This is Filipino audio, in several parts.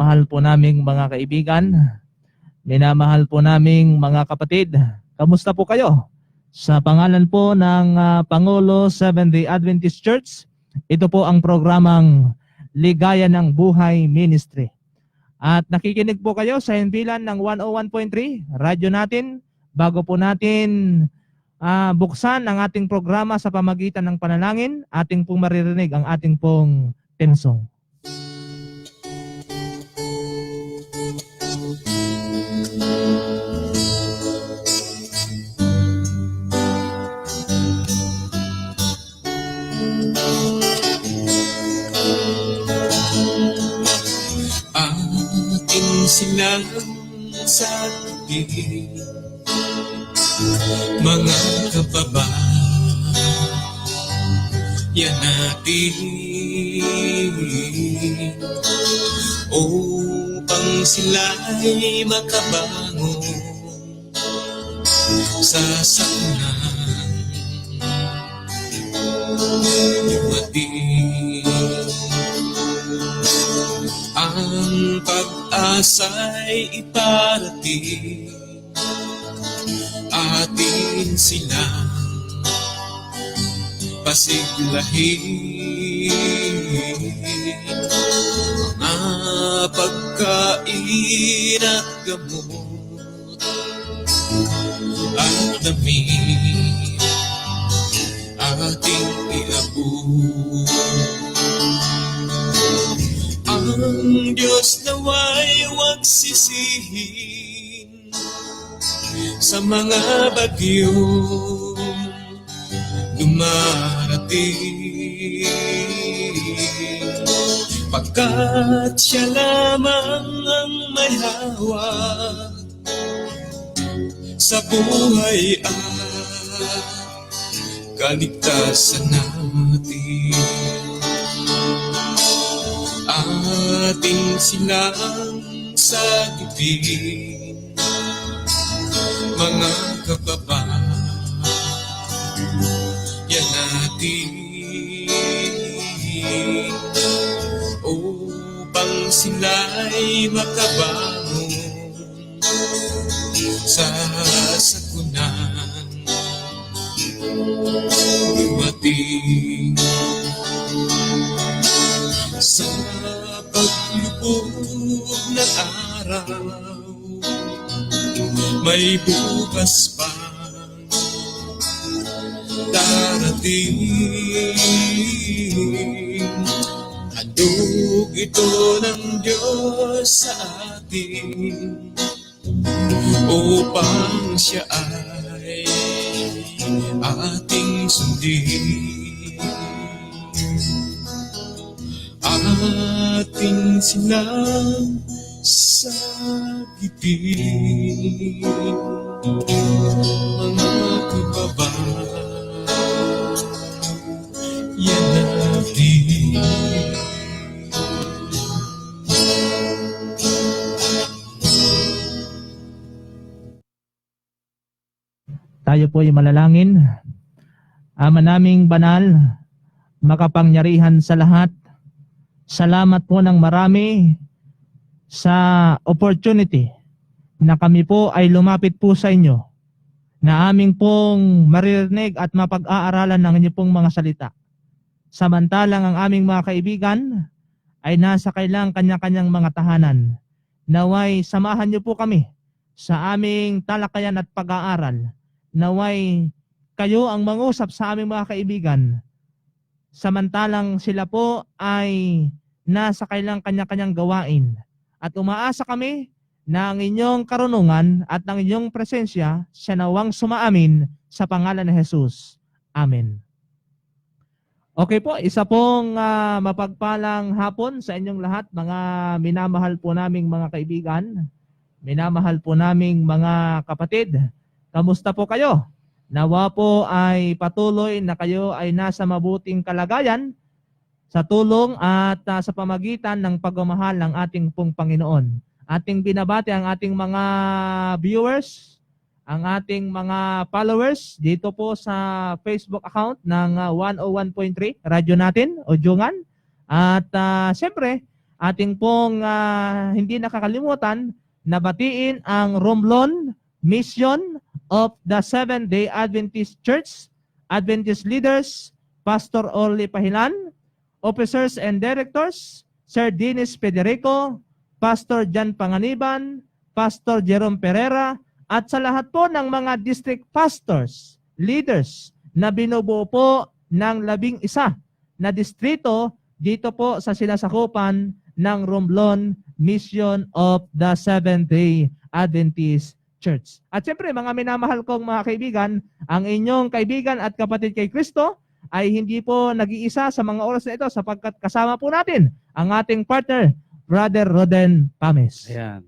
minamahal po naming mga kaibigan, minamahal po naming mga kapatid, kamusta po kayo? Sa pangalan po ng Pangulo Seventh-day Adventist Church, ito po ang programang Ligaya ng Buhay Ministry. At nakikinig po kayo sa himpilan ng 101.3, radyo natin, bago po natin buksan ang ating programa sa pamagitan ng panalangin, ating pong maririnig ang ating pong tensong. Silang sa tubig, mga kababayan natin, upang sila'y makabangon sa sakunan dumating. Ang pag-asa'y iparating, atin silang pasiglahin. Mga pagkain at gamot at damit ating iabot. Ang Diyos nawa'y huwag sisihin sa mga bagyong dumarating, pagkat siya lamang ang may hawak sa buhay at kaligtasan natin. Ating silang sagipin, mga kababayan natin, upang sila'y makabangon sa sakunan dumating. Sa paglubog ng araw, may bukas pang darating. Handog ito ng Diyos sa atin, upang siya ay ating sundin. Ating silang sagipin, mga kababayan natin. Tayo po ay manalangin. Ama naming banal, makapangyarihan sa lahat, salamat po ng marami sa opportunity na kami po ay lumapit po sa inyo, na aming pong maririnig at mapag-aaralan ng inyong pong mga salita. Samantalang ang aming mga kaibigan ay nasa kailang kanya-kanyang mga tahanan. Naway samahan niyo po kami sa aming talakayan at pag-aaral. Naway kayo ang mangusap sa aming mga kaibigan, samantalang sila po ay nasa kailang kanya-kanyang gawain. At umaasa kami na ang inyong karunungan at ang inyong presensya siya nawang sumaamin sa pangalan ni Jesus. Amen. Okay po, isa pong mapagpalang hapon sa inyong lahat, mga minamahal po naming mga kaibigan, minamahal po naming mga kapatid. Kamusta po kayo? Nawa po ay patuloy na kayo ay nasa mabuting kalagayan sa tulong at sa pamagitan ng pagmamahal ng ating pong Panginoon. Ating binabati ang ating mga viewers, ang ating mga followers dito po sa Facebook account ng 101.3 radyo natin, Ojungan. At siyempre, ating pong hindi nakakalimutan na batiin ang Romblon Mission of the Seventh-day Adventist Church, Adventist leaders, Pastor Orly Pahilan, officers and directors, Sir Dennis Federico, Pastor Jan Panganiban, Pastor Jerome Pereira, at sa lahat po ng mga district pastors, leaders na binubuo po ng 11 na distrito dito po sa sinasakupan ng Romblon Mission of the Seventh-day Adventist Church. At siyempre, mga minamahal kong mga kaibigan, ang inyong kaibigan at kapatid kay Kristo ay hindi po nag-iisa sa mga oras na ito sapagkat kasama po natin ang ating partner, Brother Roden Pames. Ayan.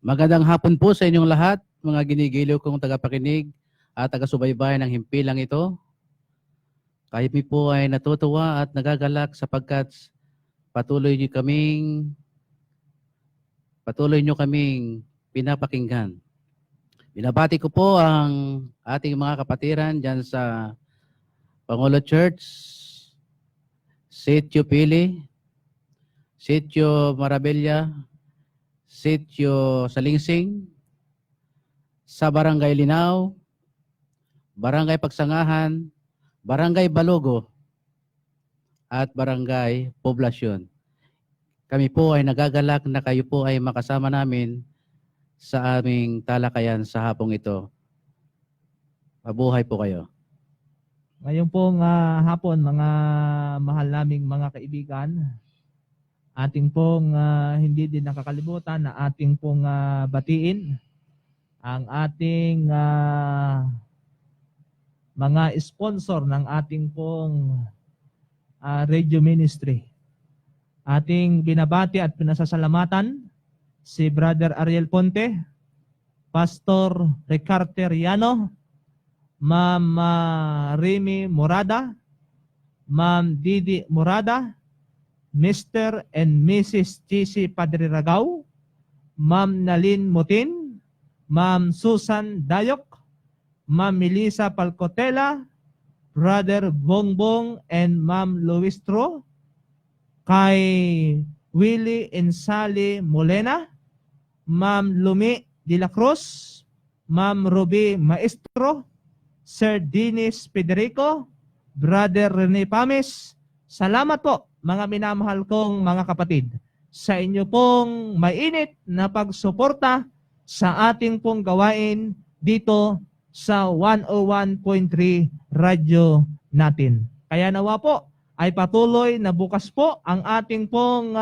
Magandang hapon po sa inyong lahat, mga ginigiliw kong tagapakinig at taga-subaybay ng himpilang ito. Kami po ay natutuwa at nagagalak sapagkat patuloy nyo kaming pinapakinggan. Binabati ko po ang ating mga kapatiran dyan sa Pangulo Church, Sitio Pili, Sitio Marabella, Sitio Salingsing, sa Barangay Linaw, Barangay Pagsangahan, Barangay Balogo, at Barangay Poblasyon. Kami po ay nagagalak na kayo po ay makasama namin sa aming talakayan sa hapong ito. Mabuhay po kayo. Ngayon pong hapon, mga mahal naming mga kaibigan, ating pong hindi din nakakalimutan na ating pong batiin ang ating mga sponsor ng ating pong radio ministry. Ating binabati at pinasasalamatan si Brother Ariel Ponte, Pastor Ricardo Riano, Ma'am Remy Morada, Ma'am Didi Morada, Mr. and Mrs. Chisi Padre Ragao, Ma'am Nalin Mutin, Ma'am Susan Dayok, Ma'am Melissa Palcotela, Brother Bongbong and Ma'am Luistro, kay Willie and Sally Molena, Ma'am Lumi de la Cruz, Ma'am Ruby Maestro, Sir Dennis Federico, Brother Rene Pames. Salamat po mga minamahal kong mga kapatid sa inyo pong mainit na pagsuporta sa ating pong gawain dito sa 101.3 radyo natin. Kaya nawa po ay patuloy na bukas po ang ating pong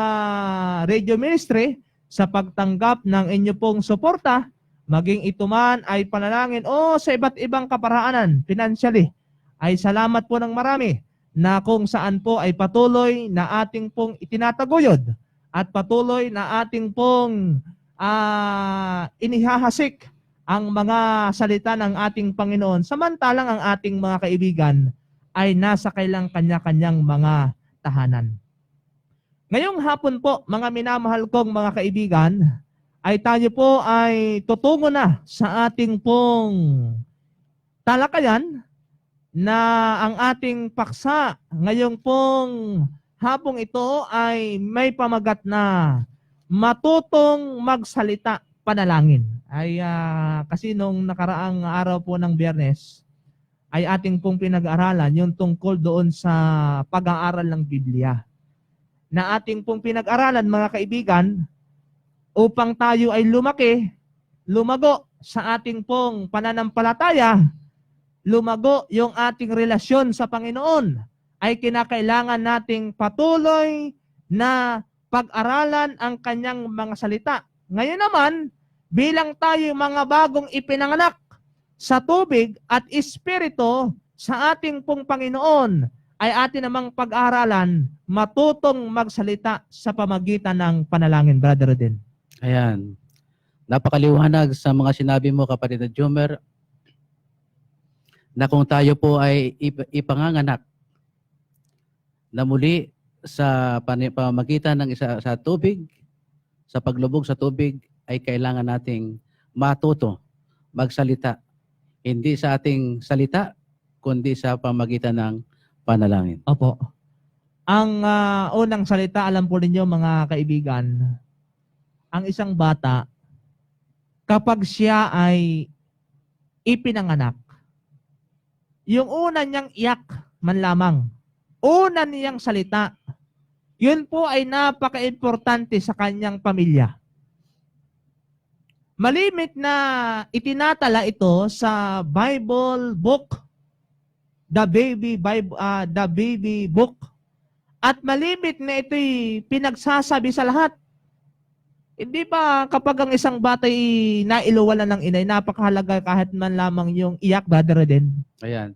radio ministry sa pagtanggap ng inyo pong suporta, maging ito man ay panalangin o sa iba't ibang kaparaanan financially. Ay salamat po ng marami na kung saan po ay patuloy na ating pong itinataguyod at patuloy na ating pong inihahasik ang mga salita ng ating Panginoon, samantalang ang ating mga kaibigan ay nasa kailang kanya-kanyang mga tahanan. Ngayong hapon po, mga minamahal kong mga kaibigan, ay tayo po ay tutungo na sa ating pong talakayan na ang ating paksa ngayong pong hapong ito ay may pamagat na matutong magsalita panalangin. Ay kasi nung nakaraang araw po ng Biyernes ay ating pong pinag-aralan yung tungkol doon sa pag-aaral ng Biblia. Na ating pong pinag-aralan mga kaibigan upang tayo ay lumago sa ating pong pananampalataya, lumago yung ating relasyon sa Panginoon, ay kinakailangan nating patuloy na pag-aralan ang kanyang mga salita. Ngayon naman, bilang tayo mga bagong ipinanganak sa tubig at espiritu sa ating pong Panginoon, ay atin namang pag-aralan, matutong magsalita sa pamagitan ng panalangin, Brother Rodin. Ayan. Napakaliwanag sa mga sinabi mo, kapatid na Jomer, na kung tayo po ay ipanganganak na muli sa pamamagitan ng sa tubig, sa paglubog sa tubig, ay kailangan nating matuto, magsalita. Hindi sa ating salita, kundi sa pamagitan ng panalangin. Opo. Ang unang salita, alam po ninyo mga kaibigan, ang isang bata, kapag siya ay ipinanganak, yung una niyang iyak man lamang, una niyang salita, yun po ay napaka-importante sa kanyang pamilya. Malimit na itinatala ito sa Bible book, the baby book, at malimit na ito'y pinagsasabi sa lahat. Hindi ba kapag ang isang bata'y nailuwalan ng inay, napakahalaga kahit man lamang yung iyak, Brother Eden? Ayan.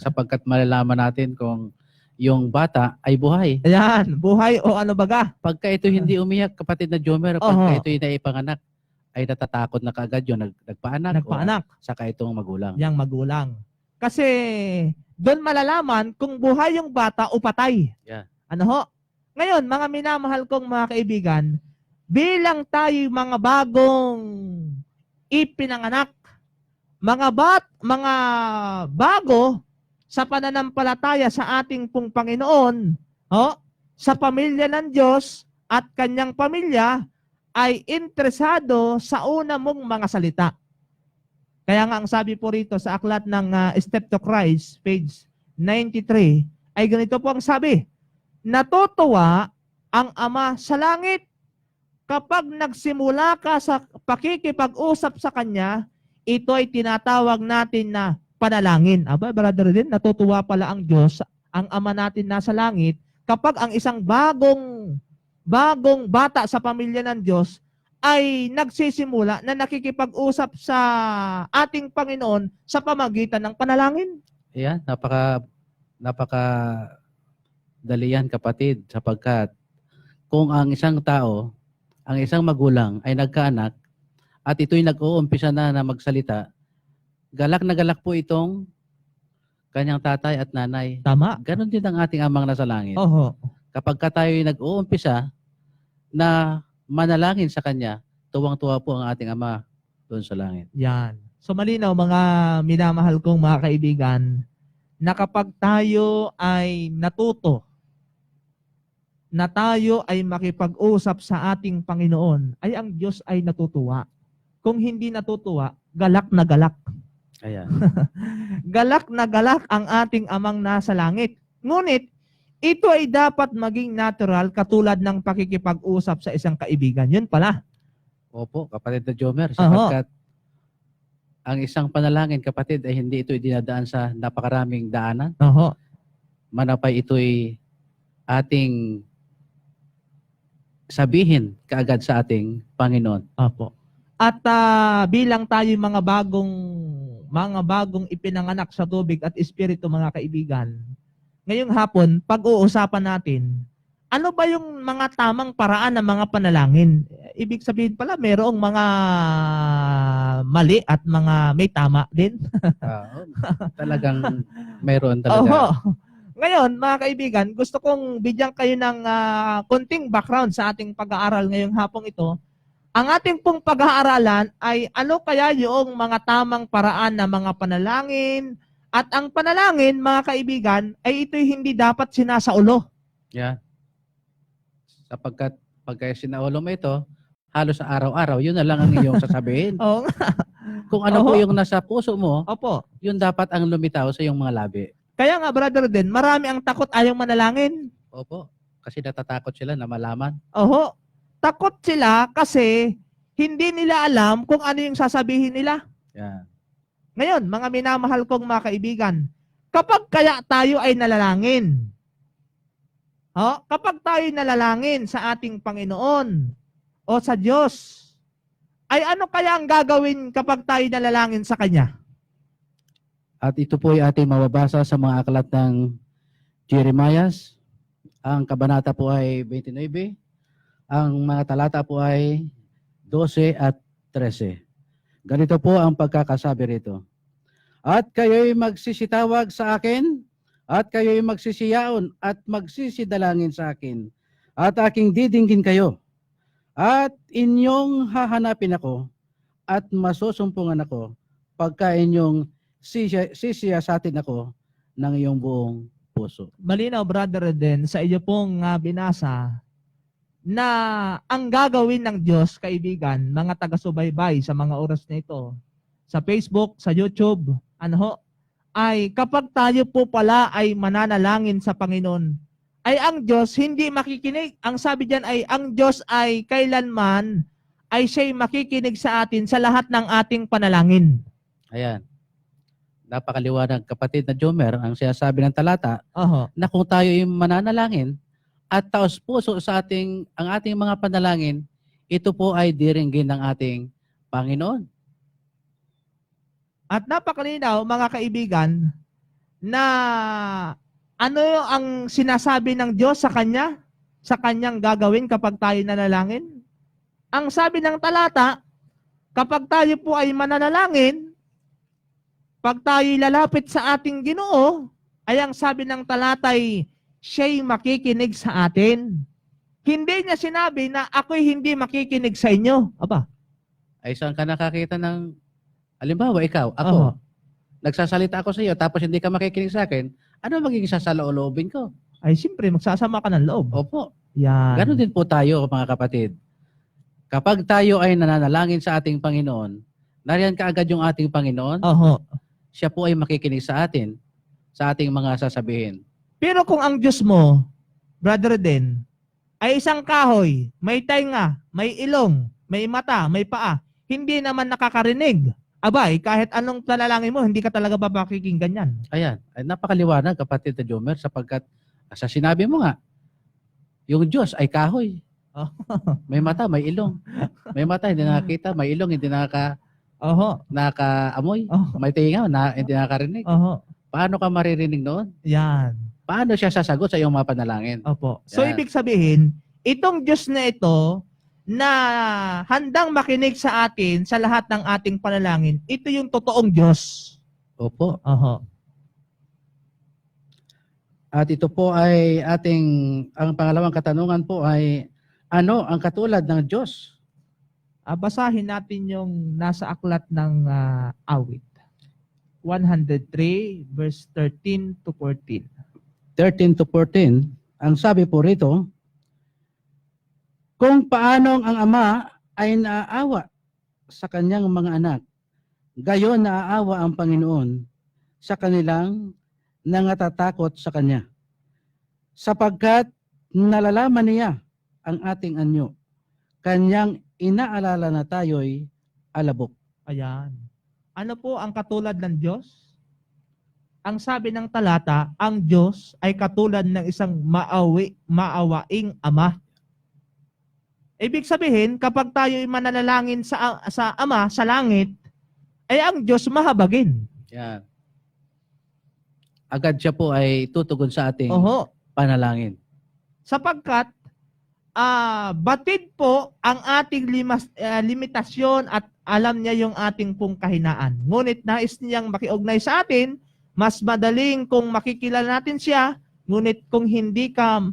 Sapagkat malalaman natin kung yung bata ay buhay. Ayan, buhay o ano baga? Pagka ito hindi umiyak, kapatid na Jomer, Oho. pagka ito'y naipanganak, ay natatakot na kaagad yun, nagpaanak. Nagpaanak. O saka itong magulang. Yang magulang. Kasi doon malalaman kung buhay yung bata o patay. Yeah. Ano ho? Ngayon, mga minamahal kong mga kaibigan, bilang tayo mga bagong ipinanganak, mga bago sa pananampalataya sa ating pong Panginoon, sa pamilya ng Diyos at kanyang pamilya, ay interesado sa una mong mga salita. Kaya nga ang sabi po rito sa aklat ng Step to Christ, page 93, ay ganito po ang sabi, natutuwa ang Ama sa langit kapag nagsimula ka sa pakikipag-usap sa Kanya, ito ay tinatawag natin na panalangin. Aba, brother din, natutuwa pala ang Diyos, ang Ama natin nasa langit, kapag ang isang bagong bata sa pamilya ng Diyos ay nagsisimula na nakikipag-usap sa ating Panginoon sa pamagitan ng panalangin. Ayan, napaka dali yan, kapatid, sapagkat kung ang isang tao, ang isang magulang ay nagkaanak at ito'y nag-uumpisa na magsalita, galak na galak po itong kanyang tatay at nanay. Tama. Ganon din ang ating amang nasa langit. Oho. Kapag ka tayo'y nag-uumpisa na manalangin sa Kanya, tuwang-tuwa po ang ating Ama doon sa langit. Yan. So malinaw mga minamahal kong mga kaibigan, na kapag tayo ay natuto, na tayo ay makipag-usap sa ating Panginoon, ay ang Diyos ay natutuwa. Kung hindi natutuwa, galak na galak. Ayan. Galak na galak ang ating amang nasa langit. Ngunit, ito ay dapat maging natural katulad ng pakikipag-usap sa isang kaibigan. Yun pala. Opo, kapatid na Jomer, sapagkat ang isang panalangin, kapatid, ay hindi ito dinadaan sa napakaraming daanan. Oho. Manapay ito'y ating sabihin kaagad sa ating Panginoon. Opo. At bilang tayo mga bagong ipinanganak sa tubig at espiritu, mga kaibigan, ngayong hapon, pag-uusapan natin, ano ba yung mga tamang paraan ng mga panalangin? Ibig sabihin pala, mayroong mga mali at mga may tama din. Talagang mayroon talaga. Oho. Ngayon, mga kaibigan, gusto kong bigyan kayo ng konting background sa ating pag-aaral ngayong hapong ito. Ang ating pong pag-aaralan ay ano kaya yung mga tamang paraan ng mga panalangin. At ang panalangin, mga kaibigan, ay ito'y hindi dapat sinasaulo. Yeah. Sapagkat pagka sinaulo mo ito, halos sa araw-araw, yun na lang ang iyong sasabihin. Oo nga. Kung ano po yung nasa puso mo, Opo. yun dapat ang lumitaw sa iyong mga labi. Kaya nga, brother din, marami ang takot ayaw manalangin. Opo. Kasi natatakot sila na malaman. Oho. Takot sila kasi hindi nila alam kung ano yung sasabihin nila. Yeah. Ngayon, mga minamahal kong mga kaibigan, kapag kaya tayo ay nalalangin, kapag tayo nalalangin sa ating Panginoon o sa Diyos, ay ano kaya ang gagawin kapag tayo nalalangin sa Kanya? At ito po ay ating mababasa sa mga aklat ng Jeremiah. Ang kabanata po ay 29. Ang mga talata po ay 12 at 13. Ganito po ang pagkakasabi rito. At kayo'y magsisitawag sa akin, at kayo'y magsisiyaon at magsisidalangin sa akin, at aking didinggin kayo. At inyong hahanapin ako, at masusumpungan ako, pagka inyong sisiyasatin ako ng iyong buong puso. Malinaw, Brother Eden, sa iyo pong binasa na ang gagawin ng Diyos, kaibigan, mga taga-subaybay sa mga oras na ito, sa Facebook, sa YouTube, ay kapag tayo po pala ay mananalangin sa Panginoon, ay ang Diyos hindi makikinig. Ang sabi diyan ay ang Diyos ay kailanman ay siya'y makikinig sa atin sa lahat ng ating panalangin. Ayan. Napakaliwanag, kapatid na Jomer, ang sinasabi ng talata, Oho. na kung tayo ay mananalangin at taos puso sa ang ating mga panalangin, ito po ay diringgin ng ating Panginoon. At napakalinaw, mga kaibigan, na ano ang sinasabi ng Diyos sa Kanya, sa Kanyang gagawin kapag tayo nanalangin? Ang sabi ng talata, kapag tayo po ay mananalangin, pag tayo lalapit sa ating Ginoo, ay ang sabi ng talata ay siya'y makikinig sa atin. Hindi niya sinabi na ako'y hindi makikinig sa inyo. Aba. Ay saan ka nakakita ng, halimbawa ikaw, ako, Oho. nagsasalita ako sa iyo tapos hindi ka makikinig sa akin, ano magiging sasaloobin ko? Ay siyempre, magsasama ka ng loob. Opo. Yan. Ganon din po tayo, mga kapatid. Kapag tayo ay nananalangin sa ating Panginoon, nariyan kaagad yung ating Panginoon, Oho. siya po ay makikinig sa atin, sa ating mga sasabihin. Pero kung ang Diyos mo, Brother Den, ay isang kahoy, may tainga, may ilong, may mata, may paa, hindi naman nakakarinig. Abay, kahit anong panalangin mo, hindi ka talaga papakikinggan yan. Ayan, ay napakaliwanag, kapatid na Jomer, sapagkat sa sinabi mo nga, yung Diyos ay kahoy. Oh. May mata, may ilong. May mata, hindi nakakita. May ilong, hindi Oho. nakaamoy. Oh. May tinga, hindi nakakarinig. Oho. Paano ka maririnig noon? Yan. Paano siya sasagot sa iyong mga panalangin? Opo. So, Yan. ibig sabihin, itong Diyos na ito, na handang makinig sa atin sa lahat ng ating panalangin, ito yung totoong Diyos. Opo. Oho. At ito po ay ang pangalawang katanungan po ay, ano ang katulad ng Diyos? Basahin natin yung nasa aklat ng awit. 103 verse 13 to 14. 13 to 14, ang sabi po rito, kung paanong ang Ama ay naaawa sa kanyang mga anak, gayon naaawa ang Panginoon sa kanilang nangatatakot sa Kanya. Sapagkat nalalaman niya ang ating anyo, Kanyang inaalala na tayo'y alabok. Ayan. Ano po ang katulad ng Diyos? Ang sabi ng talata, ang Diyos ay katulad ng isang maawaing Ama. Ibig sabihin, kapag tayo ay mananalangin sa Ama, sa langit, ay ang Diyos mahabagin. Yan. Agad siya po ay tutugon sa ating Oho. panalangin. Sapagkat, batid po ang ating limitasyon at alam niya yung ating pong kahinaan. Ngunit nais niyang makiugnay sa atin, mas madaling kung makikilala natin siya, ngunit kung hindi ka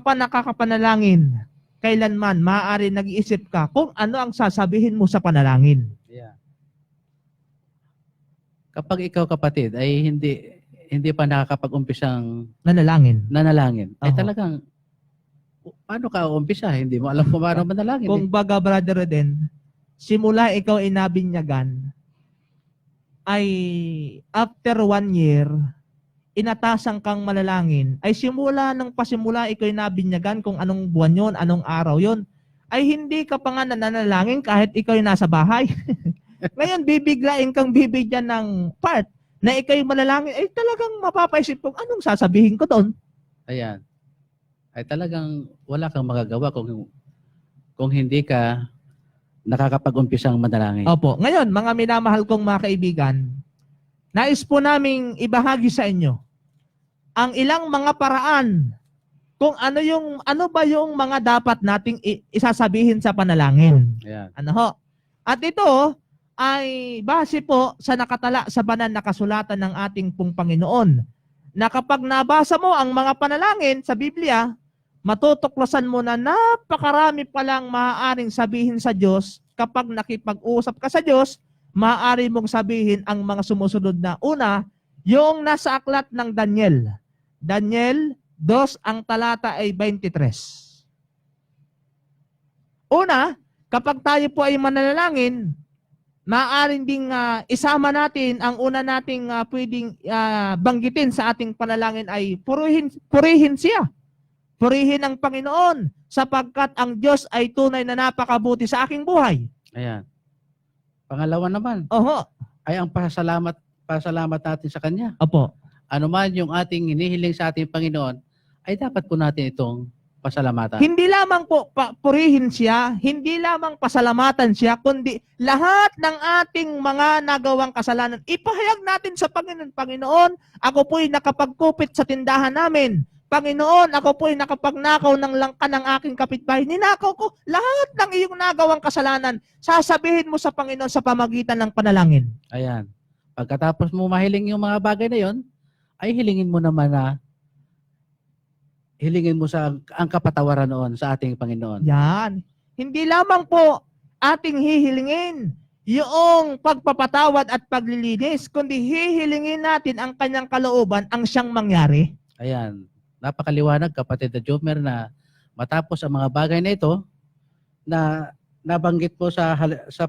nakakapanalangin, kailanman maaari nag-iisip ka kung ano ang sasabihin mo sa panalangin. Yeah. Kapag ikaw, kapatid, ay hindi pa nakakapag-umpisang Nanalangin. nanalangin, ay Oho. talagang paano ka umpisa? Hindi mo alam kung paano manalangin. Kung baga, Brother Eden, simula ikaw ay nabinyagan, ay after 1 year, inatasan kang malalangin, ay simula nung pasimula ikaw ay nabinyagan kung anong buwan yon, anong araw yon, ay hindi ka pa nga nananalangin kahit ikaw ay nasa bahay. Ngayon, bibiglain kang bibigyan ng part na ikaw ay malalangin, ay talagang mapapaisip kung anong sasabihin ko doon. Ayan. Ay talagang wala kang magagawa kung hindi ka nakakapag-umpisang manalangin. Opo. Ngayon, mga minamahal kong mga kaibigan, nais po naming ibahagi sa inyo ang ilang mga paraan kung ano ba yung mga dapat nating isasabihin sa panalangin. Ayan. Ano ho? At ito ay base po sa nakatala sa banal na kasulatan ng ating pong Panginoon, na kapag nabasa mo ang mga panalangin sa Biblia, matutuklasan mo na napakarami palang maaaring sabihin sa Diyos. Kapag nakipag-usap ka sa Diyos, maaari mong sabihin ang mga sumusunod na: una, Yung nasa aklat ng Daniel. Daniel 2, ang talata ay 23. Una, kapag tayo po ay mananalangin, maaaring ding isama natin ang una nating pwedeng banggitin sa ating panalangin ay purihin siya. Purihin ang Panginoon sapagkat ang Diyos ay tunay na napakabuti sa aking buhay. Ayan. Pangalawa naman Oho. ay ang pasalamat natin sa Kanya. Opo. Ano man yung ating hinihiling sa ating Panginoon, ay dapat po natin itong pasalamatan. Hindi lamang po purihin siya, hindi lamang pasalamatan siya, kundi lahat ng ating mga nagawang kasalanan, ipahayag natin sa Panginoon. Panginoon, ako po'y nakapagkupit sa tindahan namin. Panginoon, ako po'y nakapagnakaw ng langka ng aking kapitbahay. Ninakaw ko lahat ng iyong nagawang kasalanan. Sasabihin mo sa Panginoon sa pamagitan ng panalangin. Ayan. Pagkatapos mo mahiling yung mga bagay na yon, ay hilingin mo naman na hilingin mo ang kapatawaran noon sa ating Panginoon. Yan. Hindi lamang po ating hihilingin yung pagpapatawad at paglilinis, kundi hihilingin natin ang kanyang kalooban, ang siyang mangyari. Ayan. Napakaliwanag, kapatid na Jomer, na matapos ang mga bagay na ito na nabanggit po sa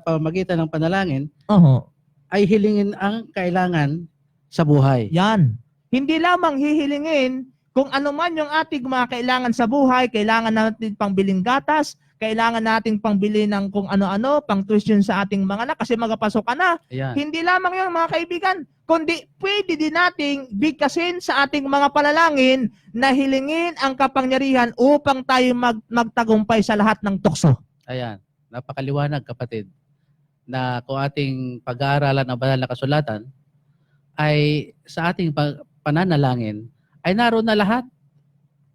pamagitan ng panalangin, Oho. ay hilingin ang kailangan sa buhay. Yan. Hindi lamang hihilingin kung ano man yung ating mga kailangan sa buhay, kailangan natin pangbiling gatas, kailangan nating pangbili ng kung ano-ano, pang tuition sa ating mga anak kasi magapasok ka na. Ayan. Hindi lamang yun mga kaibigan, kundi pwede din nating bigkasin sa ating mga panalangin na hilingin ang kapangyarihan upang tayo magtagumpay sa lahat ng tukso. Ayan. Napakaliwanag, kapatid, na kung ating pag-aaralan ng banal na kasulatan, ay sa ating pananalangin, ay naroon na lahat.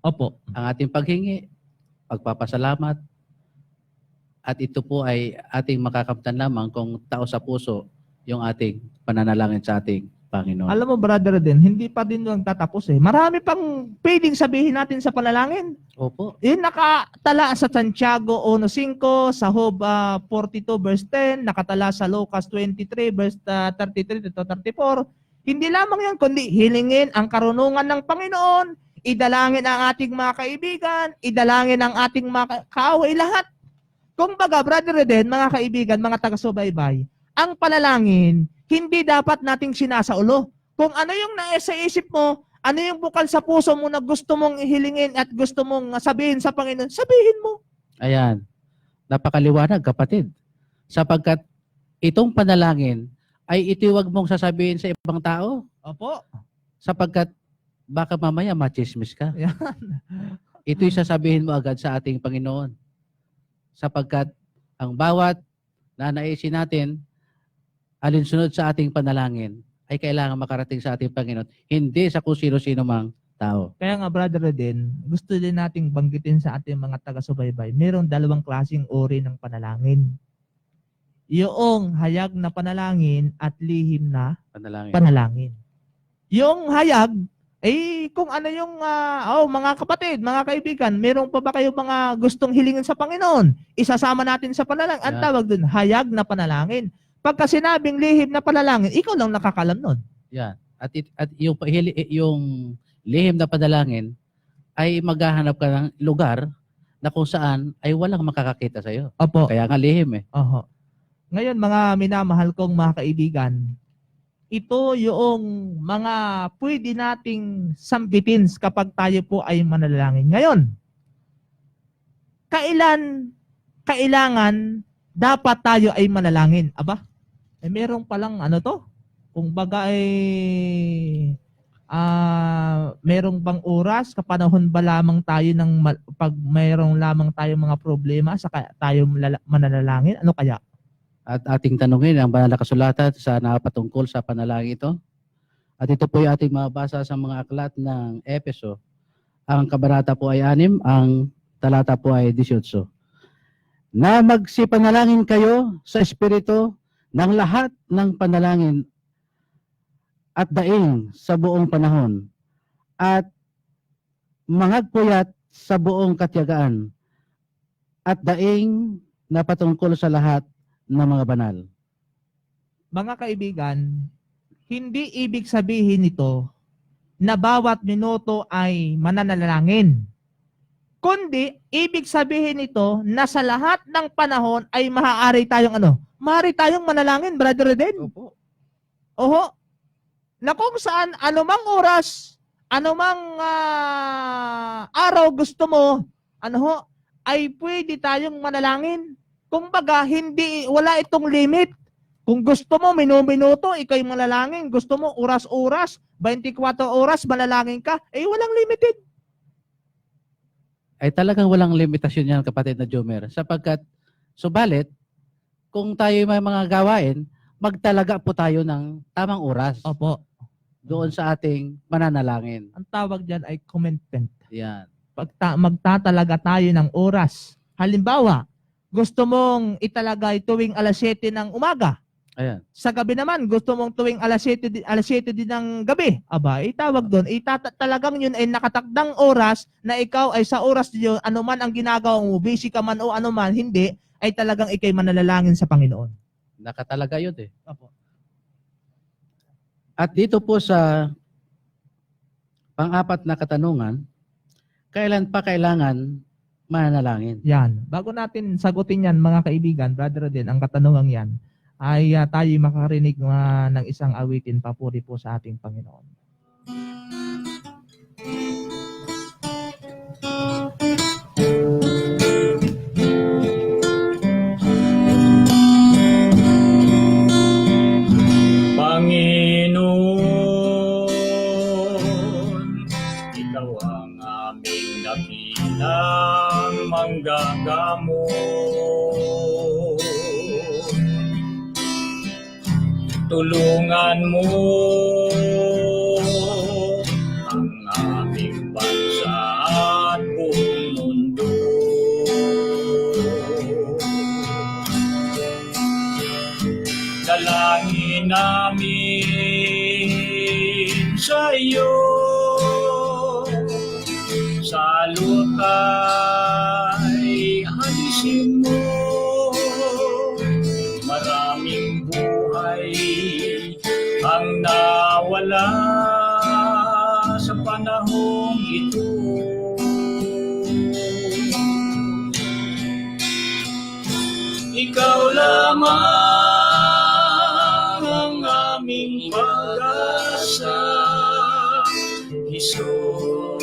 Opo. Ang ating paghingi, pagpapasalamat, at ito po ay ating makakamtan lamang kung tao sa puso yung ating pananalangin sa ating Panginoon. Alam mo, brother din, hindi pa din lang tatapos eh. Marami pang pwedeng sabihin natin sa panalangin. Opo. Yun nakatala sa Santiago 1:5, sa Job 42 verse 10, nakatala sa Lucas 23 verse 33 to 34. Hindi lamang yan, kundi hilingin ang karunungan ng Panginoon, idalangin ang ating mga kaibigan, idalangin ang ating mga kaaway, lahat. Kung baga, brother din, mga kaibigan, mga taga-subaybay, ang panalangin, hindi dapat nating sinasaulo. Kung ano yung nasa isip mo, ano yung bukal sa puso mo na gusto mong ihilingin at gusto mong sabihin sa Panginoon, sabihin mo. Ayan. Napakaliwanag, kapatid. Sapagkat itong panalangin ay itiwag mong sasabihin sa ibang tao. Opo. Sapagkat baka mamaya machismis ka. Yan. Ito'y sasabihin mo agad sa ating Panginoon. Sapagkat ang bawat nanaisin natin, alinsunod sa ating panalangin, ay kailangan makarating sa ating Panginoon, hindi sa kung sino-sino mang tao. Kaya nga, brother din, gusto din nating banggitin sa ating mga taga-subaybay, mayroong dalawang klaseng uri ng panalangin. Yung hayag na panalangin at lihim na Panalangin. panalangin. Yung hayag, kung ano yung, mga kapatid, mga kaibigan, meron pa ba kayo mga gustong hilingin sa Panginoon? Isasama natin sa panalangin. Ang Yeah. tawag dun, hayag na panalangin. Pagka sinabing lihim na panalangin, ikaw lang nakakalam nun. Yan. At yung lihim na panalangin ay maghahanap ka ng lugar na kung saan ay walang makakakita sa iyo. Opo. Kaya nga lihim eh. Oho. Ngayon, mga minamahal kong mga kaibigan, ito yung mga pwede nating sambitin kapag tayo po ay manalangin. Ngayon, kailangan dapat tayo ay manalangin. Aba, merong palang ano to? Kung baga merong bang oras, kapanahon ba lamang tayo pag mayroong lamang tayo mga problema, saka tayo mananalangin? Ano kaya? At ating tanungin ang banal na kasulatan sa napatungkol sa panalangin ito. At ito po yung ating mabasa sa mga aklat ng Efeso. Ang kabanata po ay 6, ang talata po ay 18. Na magsipanalangin kayo sa Espiritu ng lahat ng panalangin at daing sa buong panahon at mangagpuyat sa buong katiyagaan at daing na patungkol sa lahat ng mga banal. Mga kaibigan, hindi ibig sabihin nito na bawat minuto ay mananalangin. Kundi, ibig sabihin nito na sa lahat ng panahon ay maaari tayong Maaari tayong manalangin, Brother Eden. Opo. Oho. Na kung saan, anumang oras, anumang araw gusto mo, ay pwede tayong manalangin. Kung baga, wala itong limit. Kung gusto mo, minuto, ikaw'y manalangin. Gusto mo, oras-oras, 24 oras, manalangin ka, walang limited. Ay talagang walang limitasyon yan, kapatid na Jomer. Sapagkat, subalit, kung tayo may mga gawain, magtalaga po tayo ng tamang oras Opo. doon sa ating mananalangin. Ang tawag dyan ay commitment. Yan. Magtatalaga tayo ng oras. Halimbawa, gusto mong italagay tuwing alas 7 ng umaga. Ayan. Sa gabi naman, gusto mong tuwing alas 7 din ng gabi. Aba, itawag doon. Talagang yun ay nakatakdang oras na ikaw ay sa oras yun, anuman ang ginagawa mo, busy ka man o anuman, hindi, ay talagang ikay mananalangin sa Panginoon. Nakatalaga yun eh. Opo. At dito po sa pang-apat na katanungan, kailan pa kailangan manalangin? Yan. Bago natin sagutin yan, mga kaibigan, brother din, ang katanungang yan, ay tayo makarinig ng isang awitin papuri po sa ating Panginoon. Panginoon, Ikaw ang aming dakilang manggagamot. Tulungan mo ang aming bansa at buong mundo. Dalangin namin sa iyo, sa lutay halisin mo. Maraming buhay ang nawala sa panahong ito. Ikaw lamang ang aming pag-asa, Hesus.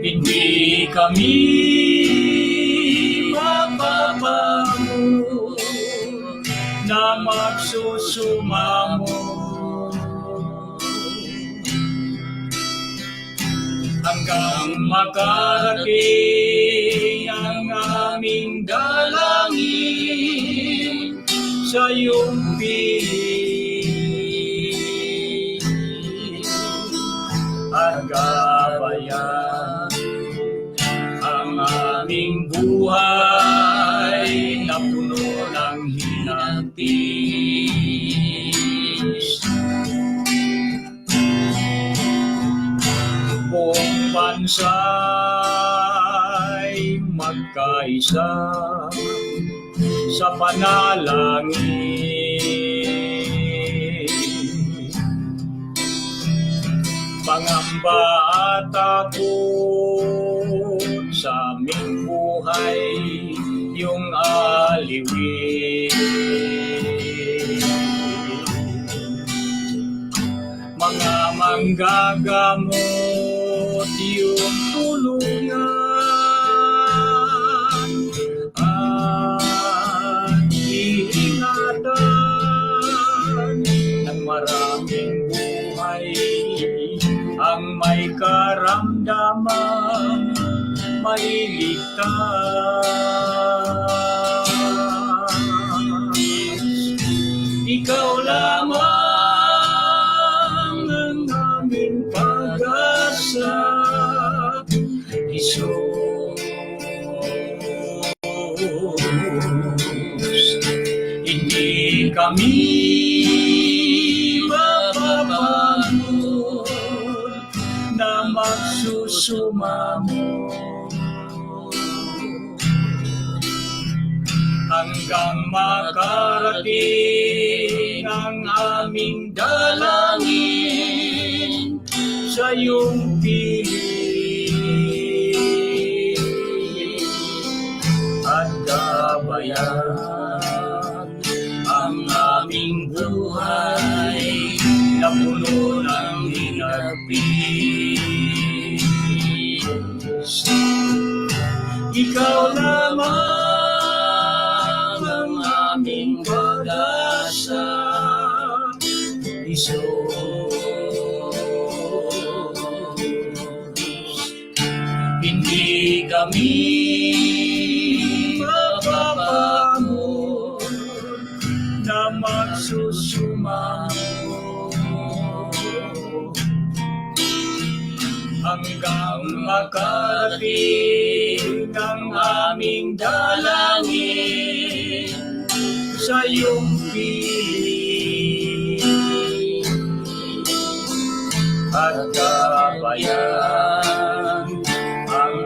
Hindi kami mapapago na magsusumamo hanggang makarating ang aming dalangin sa iyong piling at gabayan ang aming buhay na puno ng hinantis. Buong bansa'y magkaisa sa panalangin. Pangamba at takot sa aming buhay yung aliwin. Mga manggagamot yung tulungan at iingatan ng maraming buhay ang may karamdaman mailigtas. Ikaw lamang ang aming pag-asa, Hesus. Hindi kami mapapago na magsusumamo hanggang hanggang makarating ang aming dalangin sa iyong piling at gabayan ang aming buhay na puno ng hinapis. Ikaw lamang ang aming pag-asa, Isus. Hindi kami mapapagod na magsusumamo hanggang makarating ang aming dalangin sa iyong piling at gabayan ang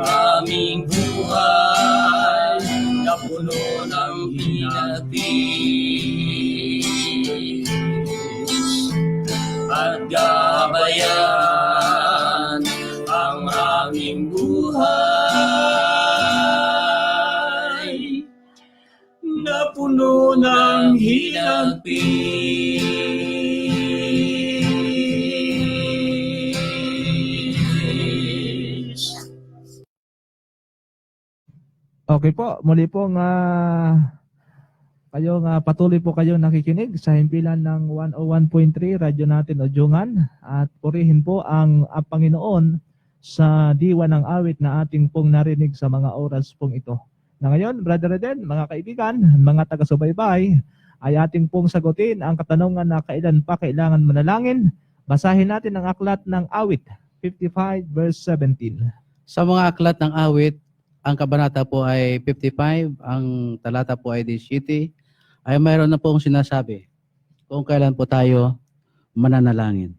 aming buhay na puno ng hinapis at gabayan ang aming buhay na puno ng hinapis. Okay po, muli po nga kayo nga patuloy po kayo nakikinig sa himpilan ng 101.3 radyo natin Ojungan at purihin po ang Panginoon sa diwa ng awit na ating pong narinig sa mga oras pong ito. Na ngayon, Brother Eden, mga kaibigan, mga taga-subaybay, ay ating pong sagutin ang katanungan na kailan pa kailangan manalangin. Basahin natin ang aklat ng awit, 55 verse 17. Sa mga aklat ng awit, ang kabanata po ay 55, ang talata po ay 17, ay mayroon na pong sinasabi kung kailan po tayo mananalangin.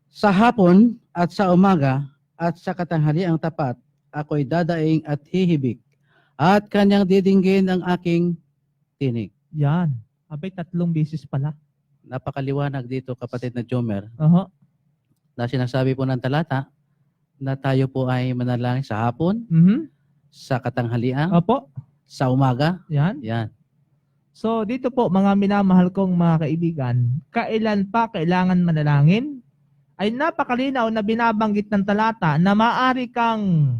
Sa hapon at sa umaga at sa katanghaliang tapat, ako'y dadaing at hihibik at kanyang didinggin ang aking tinig. Yan. Abay, 3 beses pala. Napakaliwanag dito, kapatid na Jomer, Oho. na sinasabi po ng talata na tayo po ay manalangin sa hapon, sa katanghaliang, Opo. sa umaga. Yan. Yan. So, dito po, mga minamahal kong mga kaibigan, kailan pa kailangan manalangin? Ay napakalinaw na binabanggit ng talata na maaari kang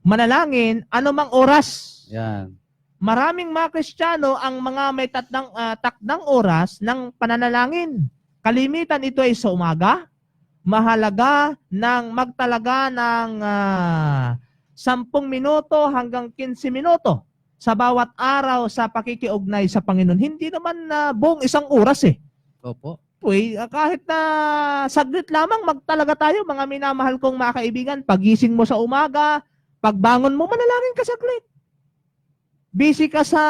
manalangin anumang oras. Yan. Maraming mga Kristiyano ang mga may takdang oras ng pananalangin. Kalimitan ito ay sa umaga. Mahalaga ng magtalaga ng 10 minuto hanggang 15 minuto sa bawat araw sa pakikiugnay sa Panginoon. Hindi naman na buong 1 oras eh. Opo. Kahit na saglit lamang magtalaga tayo, mga minamahal kong mga kaibigan, pagising mo sa umaga, pagbangon mo, manalangin ka saglit. Busy ka sa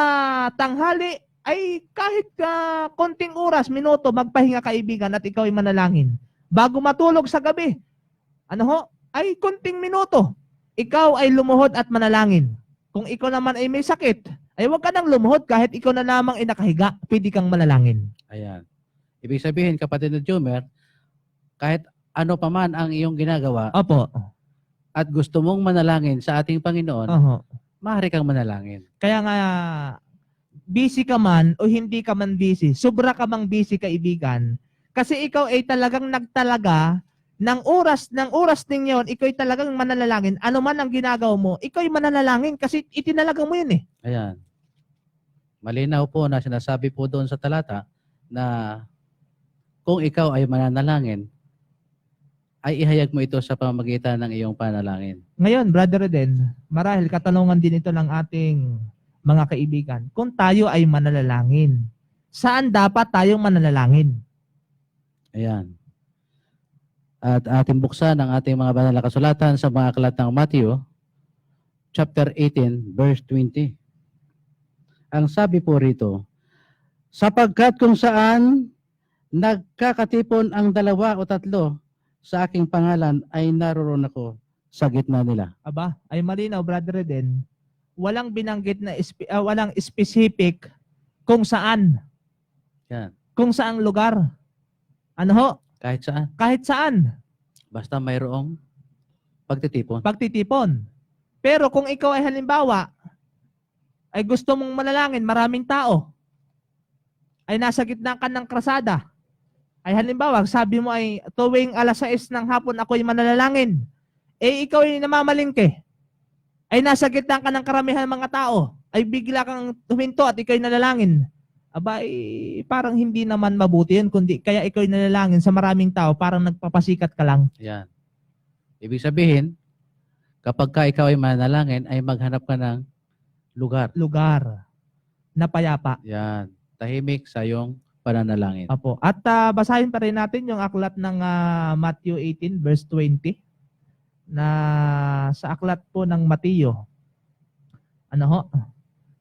tanghali, ay kahit konting oras, minuto, magpahinga kaibigan at ikaw ay manalangin. Bago matulog sa gabi, ay konting minuto, ikaw ay lumuhod at manalangin. Kung ikaw naman ay may sakit, ay huwag ka nang lumuhod kahit ikaw na lamang ay nakahiga, pwede kang manalangin. Ayan. Ibig sabihin, kapatid na Jomer, kahit ano pa man ang iyong ginagawa Opo. at gusto mong manalangin sa ating Panginoon, Oho. maaari kang manalangin. Kaya nga, busy ka man o hindi ka man busy, sobra ka mang busy kaibigan, kasi ikaw ay talagang nagtalaga ng oras ninyo, ikaw ay talagang mananalangin. Ano man ang ginagawa mo, ikaw ay mananalangin kasi itinalaga mo yun eh. Ayan. Malinaw po na sinasabi po doon sa talata na kung ikaw ay mananalangin, ay ihayag mo ito sa pamamagitan ng iyong panalangin. Ngayon, Brother Eden, marahil katanungan din ito ng ating mga kaibigan. Kung tayo ay mananalangin, saan dapat tayong mananalangin? Ayan. At ating buksan ang ating mga banal na kasulatan sa mga aklat ng Matthew, chapter 18, verse 20. Ang sabi po rito, sapagkat kung saan nagkakatipon ang 2 o 3 sa aking pangalan, ay naroon ako sa gitna nila. Aba, ay malinaw, Brother Eden. walang binanggit na walang specific kung saan. Yan. Kung saang lugar. Ano ho? Kahit saan. Kahit saan. Basta mayroong pagtitipon. Pagtitipon. Pero kung ikaw ay halimbawa, ay gusto mong manalangin, maraming tao, ay nasa gitna ka ng krasada, ay halimbawa, sabi mo ay tuwing 6:00 ng hapon ako ay manalangin, eh ikaw ay namamalingke, ay nasa gitna ka ng karamihan ng mga tao, ay bigla kang huminto at ikaw ay nanalangin, aba, parang hindi naman mabuti yun, kundi kaya ikaw ay nanalangin sa maraming tao, parang nagpapasikat ka lang. Yan. Ibig sabihin, kapag ka ikaw ay manalangin, ay maghanap ka ng lugar. Na payapa. Yan. Tahimik sa iyong pananalangin. Apo. At basahin pa rin natin yung aklat ng Matthew 18 verse 20 na sa aklat po ng Mateo. Ano ho?